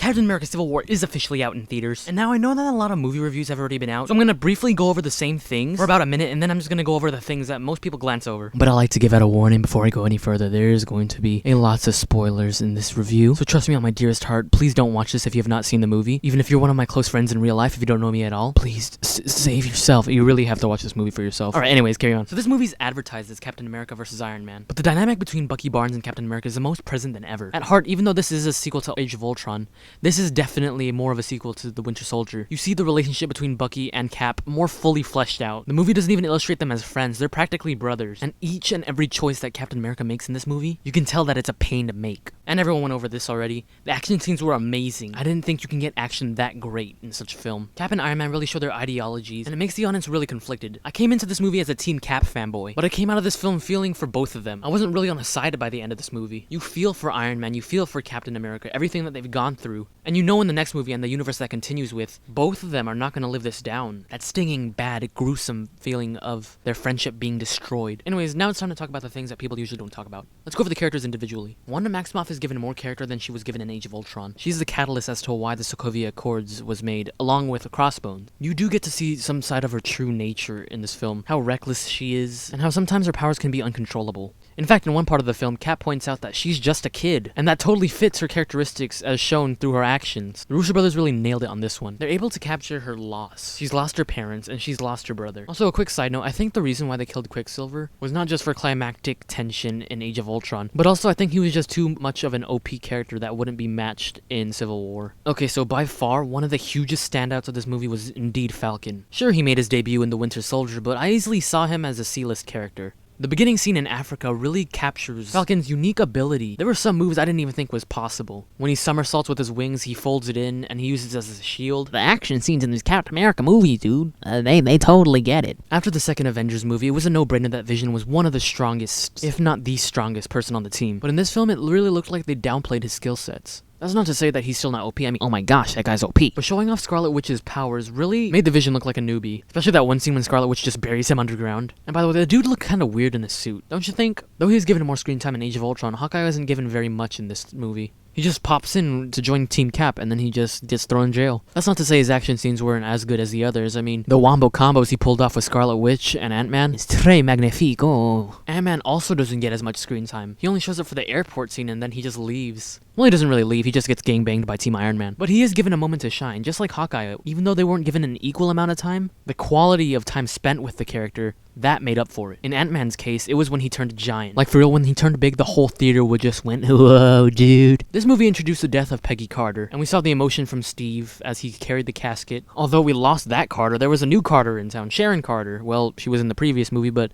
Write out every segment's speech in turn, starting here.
Captain America Civil War is officially out in theaters. And now I know that a lot of movie reviews have already been out, so I'm gonna briefly go over the same things for about a minute, and then I'm just gonna go over the things that most people glance over. But I like to give out a warning before I go any further. There is going to be a lots of spoilers in this review, so trust me on my dearest heart, please don't watch this if you have not seen the movie. Even if you're one of my close friends in real life, if you don't know me at all, please save yourself. You really have to watch this movie for yourself. Alright, anyways, carry on. So this movie's advertised as Captain America vs. Iron Man, but the dynamic between Bucky Barnes and Captain America is the most present than ever. At heart, even though this is a sequel to Age of Ultron, this is definitely more of a sequel to The Winter Soldier. You see the relationship between Bucky and Cap more fully fleshed out. The movie doesn't even illustrate them as friends, they're practically brothers. And each and every choice that Captain America makes in this movie, you can tell that it's a pain to make. And everyone went over this already. The action scenes were amazing. I didn't think you can get action that great in such a film. Cap and Iron Man really show their ideologies, and it makes the audience really conflicted. I came into this movie as a Team Cap fanboy, but I came out of this film feeling for both of them. I wasn't really on a side by the end of this movie. You feel for Iron Man, you feel for Captain America, everything that they've gone through. And you know in the next movie and the universe that continues with, both of them are not going to live this down. That stinging, bad, gruesome feeling of their friendship being destroyed. Anyways, now it's time to talk about the things that people usually don't talk about. Let's go over the characters individually. Wanda Maximoff is given more character than she was given in Age of Ultron. She's the catalyst as to why the Sokovia Accords was made, along with Crossbones. You do get to see some side of her true nature in this film, how reckless she is, and how sometimes her powers can be uncontrollable. In fact, in one part of the film, Cap points out that she's just a kid, and that totally fits her characteristics as shown through her actions. The Russo brothers really nailed it on this one. They're able to capture her loss. She's lost her parents, and she's lost her brother. Also, a quick side note, I think the reason why they killed Quicksilver was not just for climactic tension in Age of Ultron, but also I think he was just too much of an OP character that wouldn't be matched in Civil War. Okay, so by far, one of the hugest standouts of this movie was indeed Falcon. Sure, he made his debut in The Winter Soldier, but I easily saw him as a C-list character. The beginning scene in Africa really captures Falcon's unique ability. There were some moves I didn't even think was possible. When he somersaults with his wings, he folds it in, and he uses it as a shield. The action scenes in these Captain America movies, dude, they totally get it. After the second Avengers movie, it was a no-brainer that Vision was one of the strongest, if not the strongest person on the team. But in this film, it really looked like they downplayed his skill sets. That's not to say that he's still not OP, I mean, oh my gosh, that guy's OP. But showing off Scarlet Witch's powers really made the Vision look like a newbie. Especially that one scene when Scarlet Witch just buries him underground. And by the way, the dude looked kinda weird in the suit, don't you think? Though he was given more screen time in Age of Ultron, Hawkeye wasn't given very much in this movie. He just pops in to join Team Cap, and then he just gets thrown in jail. That's not to say his action scenes weren't as good as the others. I mean, the wombo combos he pulled off with Scarlet Witch and Ant-Man is très magnifique, oh. Ant-Man also doesn't get as much screen time. He only shows up for the airport scene, and then he just leaves. Well, he doesn't really leave, he just gets gangbanged by Team Iron Man. But he is given a moment to shine, just like Hawkeye. Even though they weren't given an equal amount of time, the quality of time spent with the character, that made up for it. In Ant-Man's case, it was when he turned giant. Like for real, when he turned big, the whole theater would just went, whoa, dude. This movie introduced the death of Peggy Carter, and we saw the emotion from Steve as he carried the casket. Although we lost that Carter, there was a new Carter in town, Sharon Carter. Well, she was in the previous movie, but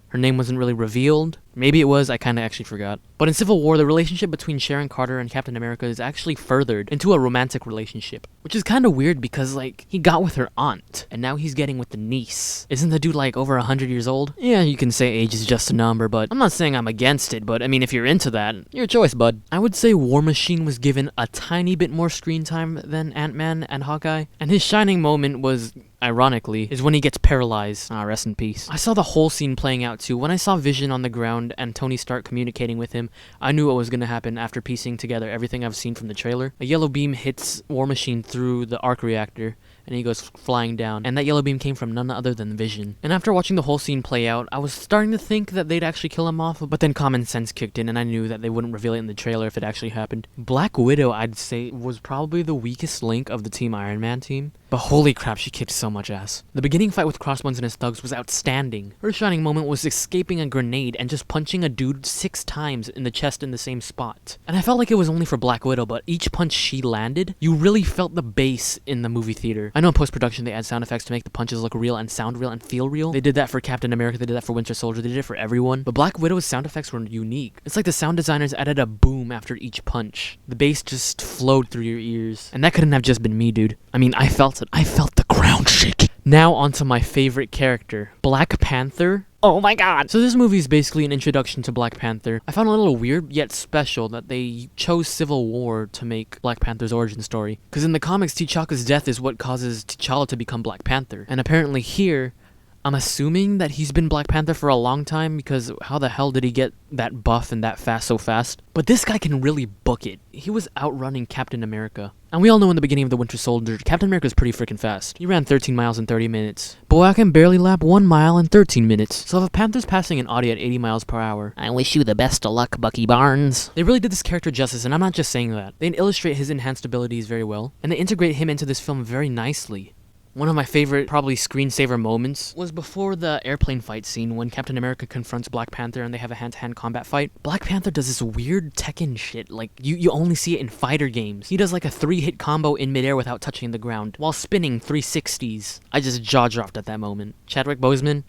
her name wasn't really revealed. Maybe it was, I kinda actually forgot. But in Civil War, the relationship between Sharon Carter and Captain America is actually furthered into a romantic relationship. Which is kinda weird because, like, he got with her aunt, and now he's getting with the niece. Isn't the dude, like, over 100 years old? Yeah, you can say age is just a number, but I'm not saying I'm against it, but I mean, if you're into that, your choice, bud. I would say War Machine was given a tiny bit more screen time than Ant-Man and Hawkeye, and his shining moment was, ironically, is when he gets paralyzed. Ah, rest in peace. I saw the whole scene playing out too. When I saw Vision on the ground and Tony Stark communicating with him, I knew what was gonna happen after piecing together everything I've seen from the trailer. A yellow beam hits War Machine through the arc reactor, and he goes flying down, and that yellow beam came from none other than Vision. And after watching the whole scene play out, I was starting to think that they'd actually kill him off, but then common sense kicked in, and I knew that they wouldn't reveal it in the trailer if it actually happened. Black Widow, I'd say, was probably the weakest link of the Team Iron Man team, but holy crap, she kicked so much ass. The beginning fight with Crossbones and his thugs was outstanding. Her shining moment was escaping a grenade and just punching a dude 6 times in the chest in the same spot. And I felt like it was only for Black Widow, but each punch she landed, you really felt the bass in the movie theater. I know in post-production they add sound effects to make the punches look real and sound real and feel real. They did that for Captain America, they did that for Winter Soldier, they did it for everyone. But Black Widow's sound effects were unique. It's like the sound designers added a boom after each punch. The bass just flowed through your ears. And that couldn't have just been me, dude. I mean, I felt it. I felt the ground shaking. Now onto my favorite character, Black Panther. Oh my god! So this movie is basically an introduction to Black Panther. I found it a little weird, yet special, that they chose Civil War to make Black Panther's origin story. Because in the comics, T'Chaka's death is what causes T'Challa to become Black Panther. And apparently here, I'm assuming that he's been Black Panther for a long time, because how the hell did he get that buff and that fast so fast? But this guy can really book it. He was outrunning Captain America. And we all know in the beginning of the Winter Soldier, Captain America's pretty freaking fast. He ran 13 miles in 30 minutes. Boy, I can barely lap 1 mile in 13 minutes. So if a Panther's passing an Audi at 80 miles per hour, I wish you the best of luck, Bucky Barnes. They really did this character justice, and I'm not just saying that. They illustrate his enhanced abilities very well, and they integrate him into this film very nicely. One of my favorite, probably screensaver moments was before the airplane fight scene when Captain America confronts Black Panther and they have a hand-to-hand combat fight. Black Panther does this weird Tekken shit, like you only see it in fighter games. He does like a 3-hit combo in midair without touching the ground, while spinning 360s. I just jaw-dropped at that moment. Chadwick Boseman,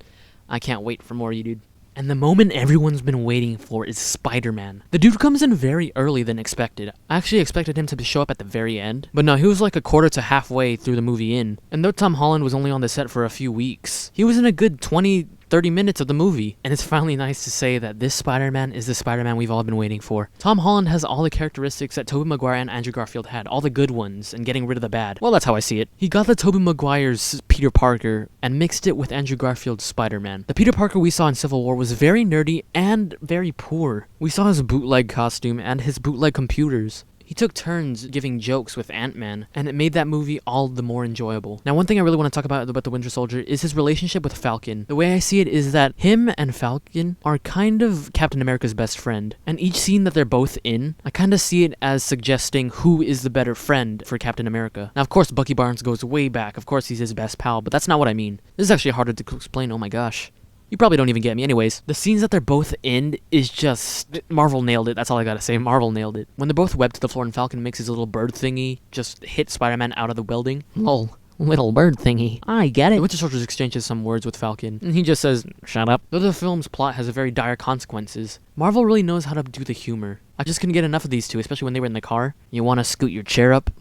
I can't wait for more of you, dude. And the moment everyone's been waiting for is Spider-Man. The dude comes in very early than expected. I actually expected him to show up at the very end, but no, he was like a quarter to halfway through the movie in. And though Tom Holland was only on the set for a few weeks, he was in a good 20-30 minutes of the movie. And it's finally nice to say that this Spider-Man is the Spider-Man we've all been waiting for. Tom Holland has all the characteristics that Tobey Maguire and Andrew Garfield had, all the good ones, and getting rid of the bad. Well, that's how I see it. He got the Tobey Maguire's Peter Parker and mixed it with Andrew Garfield's Spider-Man. The Peter Parker we saw in Civil War was very nerdy and very poor. We saw his bootleg costume and his bootleg computers. He took turns giving jokes with Ant-Man, and it made that movie all the more enjoyable. Now, one thing I really want to talk about the Winter Soldier is his relationship with Falcon. The way I see it is that him and Falcon are kind of Captain America's best friend, and each scene that they're both in, I kind of see it as suggesting who is the better friend for Captain America. Now, of course, Bucky Barnes goes way back. Of course, he's his best pal, but that's not what I mean. This is actually harder to explain. Oh my gosh. You probably don't even get me. Anyways, the scenes that they're both in is just... Marvel nailed it. That's all I gotta say. Marvel nailed it. When they're both webbed to the floor and Falcon makes his little bird thingy just hit Spider-Man out of the building. Lol. Little bird thingy. I get it. The Winter Soldier exchanges some words with Falcon, and he just says, "Shut up." Though the film's plot has very dire consequences, Marvel really knows how to do the humor. I just couldn't get enough of these two, especially when they were in the car. You wanna scoot your chair up?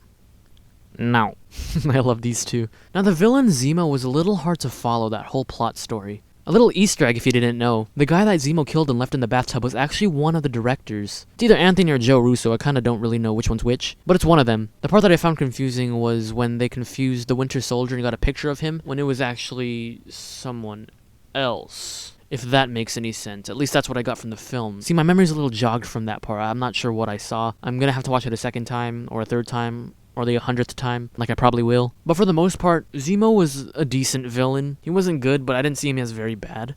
No. I love these two. Now, the villain Zemo was a little hard to follow that whole plot story. A little Easter egg if you didn't know. The guy that Zemo killed and left in the bathtub was actually one of the directors. It's either Anthony or Joe Russo, I kinda don't really know which one's which, but it's one of them. The part that I found confusing was when they confused the Winter Soldier and got a picture of him when it was actually someone else. If that makes any sense. At least that's what I got from the film. See, my memory's a little jogged from that part. I'm not sure what I saw. I'm gonna have to watch it a second time, or a third time, or the 100th time, like I probably will. But for the most part, Zemo was a decent villain. He wasn't good, but I didn't see him as very bad.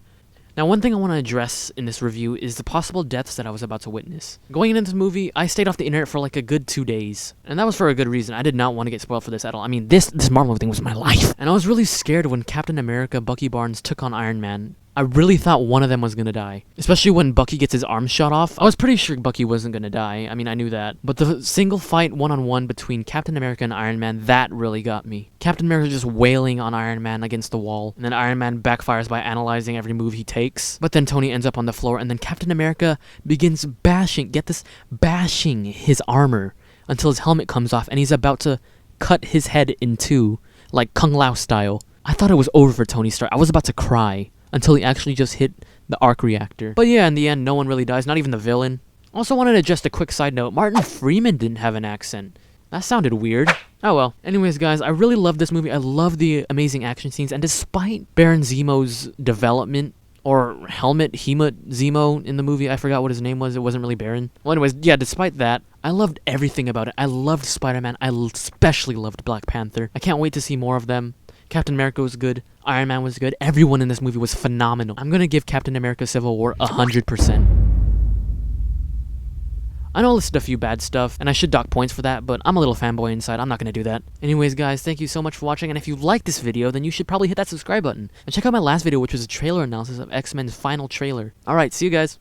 Now, one thing I want to address in this review is the possible deaths that I was about to witness. Going into this movie, I stayed off the internet for like a good 2 days. And that was for a good reason. I did not want to get spoiled for this at all. I mean, this Marvel thing was my life. And I was really scared when Captain America, Bucky Barnes, took on Iron Man. I really thought one of them was gonna die. Especially when Bucky gets his arm shot off. I was pretty sure Bucky wasn't gonna die. I mean, I knew that. But the single fight one-on-one between Captain America and Iron Man, that really got me. Captain America just wailing on Iron Man against the wall. And then Iron Man backfires by analyzing every move he takes. But then Tony ends up on the floor, and then Captain America begins bashing, get this, bashing his armor until his helmet comes off, and he's about to cut his head in two, like Kung Lao style. I thought it was over for Tony Stark. I was about to cry. Until he actually just hit the arc reactor. But yeah, in the end, no one really dies, not even the villain. Also wanted to just a quick side note, Martin Freeman didn't have an accent. That sounded weird. Oh well. Anyways, guys, I really love this movie. I love the amazing action scenes, and despite Baron Zemo's development, or Helmut Zemo in the movie, I forgot what his name was, it wasn't really Baron. Well, anyways, yeah, despite that, I loved everything about it. I loved Spider-Man, I especially loved Black Panther. I can't wait to see more of them. Captain America was good, Iron Man was good, everyone in this movie was phenomenal. I'm gonna give Captain America Civil War 100%. I know I listed a few bad stuff, and I should dock points for that, but I'm a little fanboy inside, I'm not gonna do that. Anyways, guys, thank you so much for watching, and if you liked this video, then you should probably hit that subscribe button. And check out my last video, which was a trailer analysis of X-Men's final trailer. Alright, see you guys.